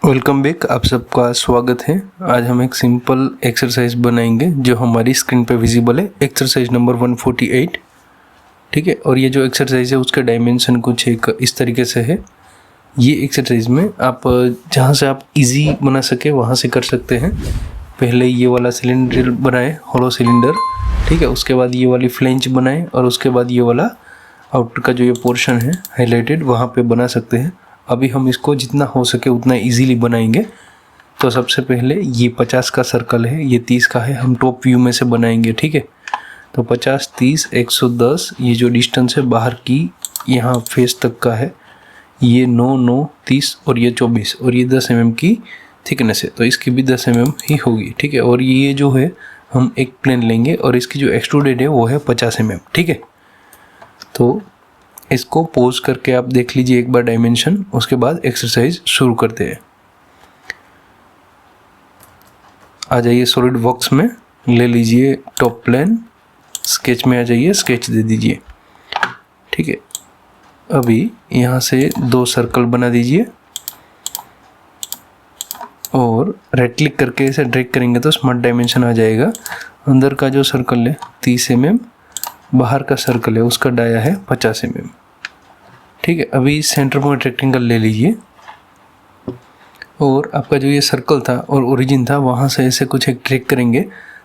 Welcome back, आप सबका स्वागत है। आज हम एक सिंपल एक्सरसाइज बनाएंगे जो हमारी स्क्रीन पे विजिबल है। एक्सरसाइज नंबर 148, ठीक है। और ये जो एक्सरसाइज है उसका डायमेंशन कुछ एक इस तरीके से है। ये एक्सरसाइज में आप जहाँ से आप इजी बना सके वहाँ से कर सकते हैं। पहले ये वाला सिलेंडर बनाए, हॉलो सिलेंडर, ठीक है। उसके बाद ये वाली फ्लेंच बनाए और उसके बाद ये वाला आउटर का जो ये पोर्शन है हाईलाइटेड वहाँ पे बना सकते हैं। अभी हम इसको जितना हो सके उतना इजीली बनाएंगे। तो सबसे पहले ये 50 का सर्कल है, ये 30 का है, हम टॉप व्यू में से बनाएंगे, ठीक है। तो 50, 30, 110 ये जो डिस्टेंस है बाहर की यहाँ फेस तक का है, ये 9, 9, 30 और ये 24 और ये 10 mm की थिकनेस है, तो इसकी भी 10 mm ही होगी, ठीक है। और ये जो है हम एक प्लेन लेंगे और इसकी जो एक्सट्रूडेड है वो है 50 mm, ठीक है। तो इसको पॉज करके आप देख लीजिए एक बार डायमेंशन, उसके बाद एक्सरसाइज शुरू करते हैं। आ जाइए सॉलिड वर्क्स में, ले लीजिए टॉप प्लेन, स्केच में आ जाइए, स्केच दे दीजिए, ठीक है। अभी यहाँ से 2 सर्कल बना दीजिए और राइट क्लिक करके इसे ड्रैग करेंगे तो स्मार्ट डायमेंशन आ जाएगा। अंदर का जो सर्कल है 30 mm, बाहर का सर्कल है उसका डाया है 50 mm, ठीक है। अभी सेंटर पॉइंट रेक्टेंगल ले लीजिए और आपका जो ये सर्कल था और ओरिजिन था वहाँ से ऐसे कुछ एक ट्रैक करेंगे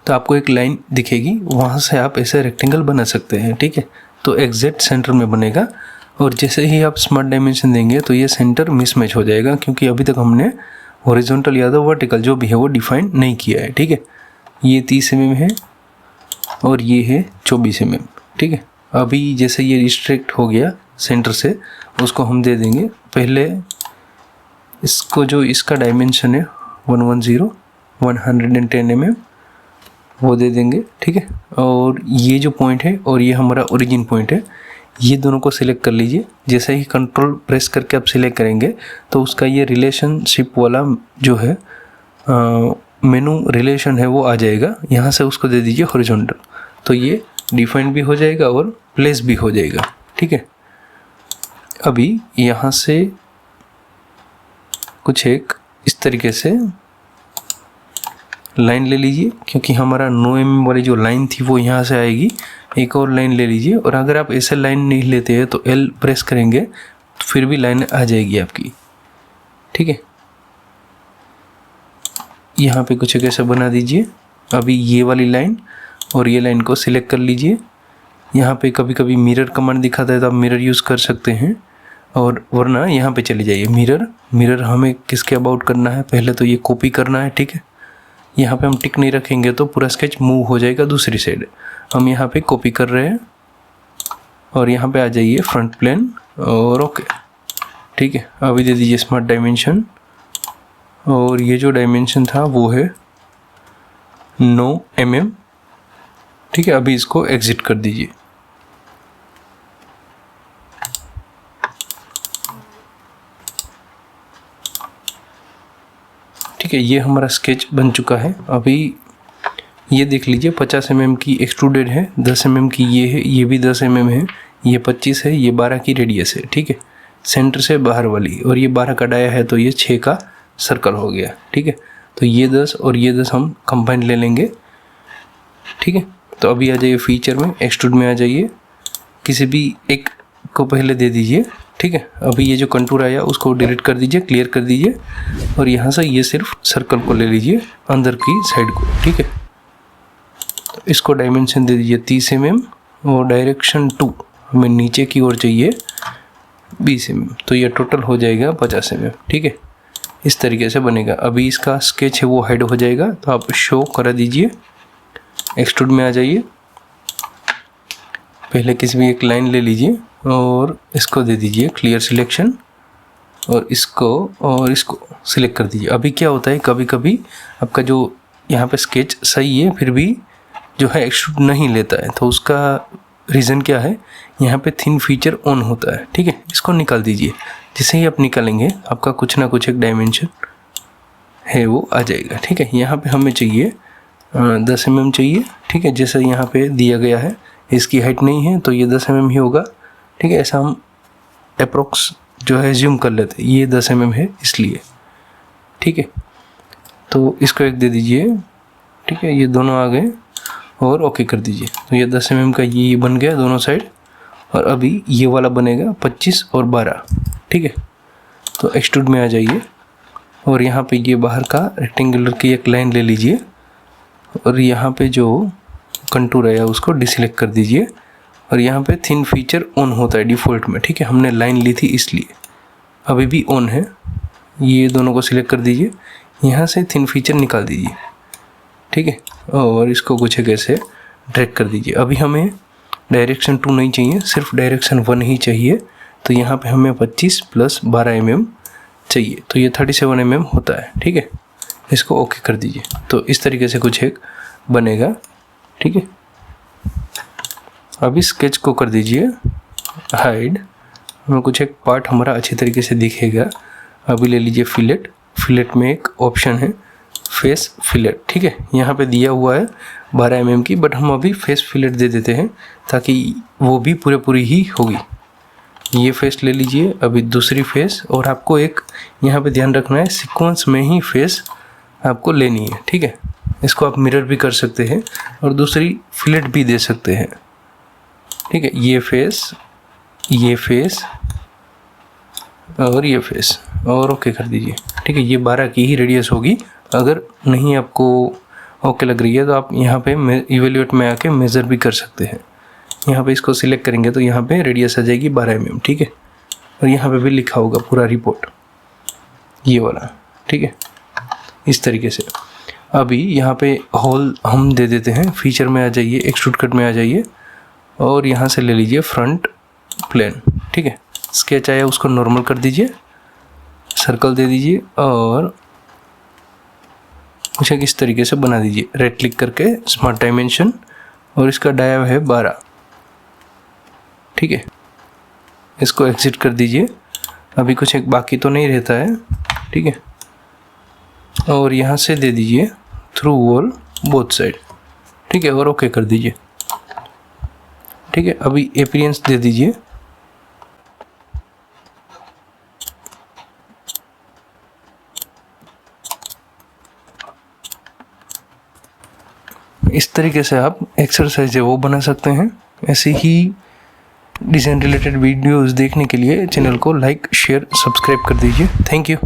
तो आपको एक लाइन दिखेगी, वहाँ से आप ऐसे रेक्टेंगल बना सकते हैं, ठीक है। तो एग्जैक्ट सेंटर में बनेगा और जैसे ही आप स्मार्ट डायमेंशन देंगे तो ये सेंटर मिसमैच हो जाएगा, क्योंकि अभी तक हमने हॉरिजॉन्टल या तो वर्टिकल जो भी है वो डिफाइन नहीं किया है, ठीक है। ये 30 mm है और ये है 24 mm, ठीक है। अभी जैसे ये रिस्ट्रिक्ट हो गया सेंटर से, उसको हम दे देंगे पहले इसको, जो इसका डायमेंशन है 110 mm वो दे देंगे, ठीक है। और ये जो पॉइंट है और ये हमारा ओरिजिन पॉइंट है, ये दोनों को सिलेक्ट कर लीजिए। जैसे ही कंट्रोल प्रेस करके आप सिलेक्ट करेंगे तो उसका ये रिलेशनशिप वाला जो है मेनू रिलेशन है वो आ जाएगा। यहाँ से उसको दे दीजिए हॉरिजॉन्टल, तो ये डिफाइंड भी हो जाएगा और प्लेस भी हो जाएगा, ठीक है। अभी यहाँ से कुछ एक इस तरीके से लाइन ले लीजिए, क्योंकि हमारा 9 mm वाली जो लाइन थी वो यहाँ से आएगी। एक और लाइन ले लीजिए और अगर आप ऐसे लाइन नहीं लेते हैं तो L प्रेस करेंगे तो फिर भी लाइन आ जाएगी आपकी, ठीक है। यहाँ पे कुछ एक ऐसा बना दीजिए। अभी ये वाली लाइन और ये लाइन को सिलेक्ट कर लीजिए। यहाँ पे कभी कभी मिरर कमांड दिखाता है तो आप मिरर यूज़ कर सकते हैं, और वरना यहाँ पे चले जाइए मिरर हमें किसके अबाउट करना है, पहले तो ये कॉपी करना है, ठीक है। यहाँ पे हम टिक नहीं रखेंगे तो पूरा स्केच मूव हो जाएगा दूसरी साइड। हम यहाँ पे कॉपी कर रहे हैं और यहाँ पे आ जाइए फ्रंट प्लेन और ओके, ठीक है। अभी दे दीजिए स्मार्ट डायमेंशन और ये जो डायमेंशन था वो है 9 mm, ठीक है। अभी इसको एग्जिट कर दीजिए। ठीक है, ये हमारा स्केच बन चुका है। अभी ये देख लीजिए 50 mm की एक्सट्रूडेड है, 10 mm की ये है, ये भी 10 mm है, ये 25 है, ये 12 की रेडियस है, ठीक है, सेंटर से बाहर वाली, और ये 12 का डाया है तो ये 6 का सर्कल हो गया, ठीक है। तो ये 10 और ये 10 हम कंबाइन ले लेंगे, ठीक है। तो अभी आ जाइए फीचर में, एक्सट्रूड में आ जाइए, किसी भी एक को पहले दे दीजिए, ठीक है। अभी ये जो कंटूर आया उसको डिलीट कर दीजिए, क्लियर कर दीजिए, और यहाँ से ये सिर्फ सर्कल को ले लीजिए अंदर की साइड को, ठीक है। तो इसको डायमेंशन दे दीजिए 30 mm और डायरेक्शन 2 हमें नीचे की ओर चाहिए 20 mm, तो ये टोटल हो जाएगा 50 mm, ठीक है। इस तरीके से बनेगा। अभी इसका स्केच है वो हाइड हो जाएगा, तो आप शो करा दीजिए, एक्सट्रूड में आ जाइए, पहले किसी भी एक लाइन ले लीजिए और इसको दे दीजिए क्लियर सिलेक्शन, और इसको सिलेक्ट कर दीजिए। अभी क्या होता है, कभी कभी आपका जो यहाँ पे स्केच सही है फिर भी जो है एक्सट्रूड नहीं लेता है, तो उसका रीज़न क्या है, यहाँ पे थिन फीचर ऑन होता है, ठीक है। इसको निकाल दीजिए। जैसे ही आप निकालेंगे आपका कुछ ना कुछ एक डायमेंशन है वो आ जाएगा, ठीक है। यहाँ पे हमें चाहिए 10 mm चाहिए, ठीक है, जैसा यहाँ पे दिया गया है। इसकी हाइट नहीं है तो ये 10 mm ही होगा, ठीक है। ऐसा हम अप्रोक्स जो है ज्यूम कर लेते हैं, ये 10 mm है इसलिए, ठीक है, तो इसको एक दे दीजिए। ठीक है, ये दोनों आ गए और ओके कर दीजिए। तो ये 10 mm का ये बन गया दोनों साइड, और अभी ये वाला बनेगा 25 और 12। ठीक है, तो एक्सट्रूड में आ जाइए और यहाँ पे ये बाहर का रेक्टेंगुलर की एक लाइन ले लीजिए और यहाँ पे जो कंटूर है उसको डिसेलेक्ट कर दीजिए। और यहाँ पे थिन फीचर ऑन होता है डिफ़ॉल्ट में। ठीक है, हमने लाइन ली थी इसलिए, अभी भी ऑन है। ये दोनों को सिलेक्ट कर दीजिए, यहाँ से थिन फीचर निकाल दीजिए। ठीक है, और इसको कुछ एक ऐसे ड्रैग कर दीजिए। अभी हमें डायरेक्शन 2 नहीं चाहिए, सिर्फ डायरेक्शन 1 ही चाहिए। तो यहाँ पे हमें 25 + 12 mm चाहिए, तो ये 37 mm होता है। ठीक है, इसको ओके कर दीजिए। तो इस तरीके से कुछ एक बनेगा। ठीक है, अभी स्केच को कर दीजिए हाइड, हमें कुछ एक पार्ट हमारा अच्छी तरीके से दिखेगा। अभी ले लीजिए फिलेट, फिलेट में एक ऑप्शन है फेस फिलेट। ठीक है, यहाँ पे दिया हुआ है 12 mm की, बट हम अभी फेस फिलेट दे देते हैं ताकि वो भी पूरी ही होगी। ये फेस ले लीजिए, अभी दूसरी फेस, और आपको एक यहाँ पे ध्यान रखना है सीक्वेंस में ही फेस आपको लेनी है। ठीक है, इसको आप मिरर भी कर सकते हैं और दूसरी फिलेट भी दे सकते हैं। ठीक है, ये फेस और ये फेस, और ओके कर दीजिए। ठीक है, ये 12 की ही रेडियस होगी। अगर नहीं आपको ओके लग रही है तो आप यहाँ पे इवेल्यूएट में आके मेज़र भी कर सकते हैं। यहाँ पे इसको सिलेक्ट करेंगे तो यहाँ पे रेडियस आ जाएगी 12 mm। ठीक है, और यहाँ पे भी लिखा होगा पूरा रिपोर्ट ये वाला। ठीक है, इस तरीके से। अभी यहाँ पे होल हम दे देते हैं, फीचर में आ जाइए, एक्सट्रूड कट में आ जाइए और यहाँ से ले लीजिए फ्रंट प्लेन। ठीक है, स्केच आया उसको नॉर्मल कर दीजिए, सर्कल दे दीजिए और कुछ इस तरीके से बना दीजिए। राइट क्लिक करके स्मार्ट डायमेंशन, और इसका डाया है 12। ठीक है, इसको एग्जिट कर दीजिए। अभी कुछ एक बाकी तो नहीं रहता है। ठीक है, और यहाँ से दे दीजिए थ्रू वॉल बोथ साइड। ठीक है, और ओके कर दीजिए। ठीक है, अभी अपीयरेंस दे दीजिए। इस तरीके से आप एक्सरसाइज है वो बना सकते हैं। ऐसे ही डिज़ाइन रिलेटेड वीडियोस देखने के लिए चैनल को लाइक, शेयर, सब्सक्राइब कर दीजिए। Thank you.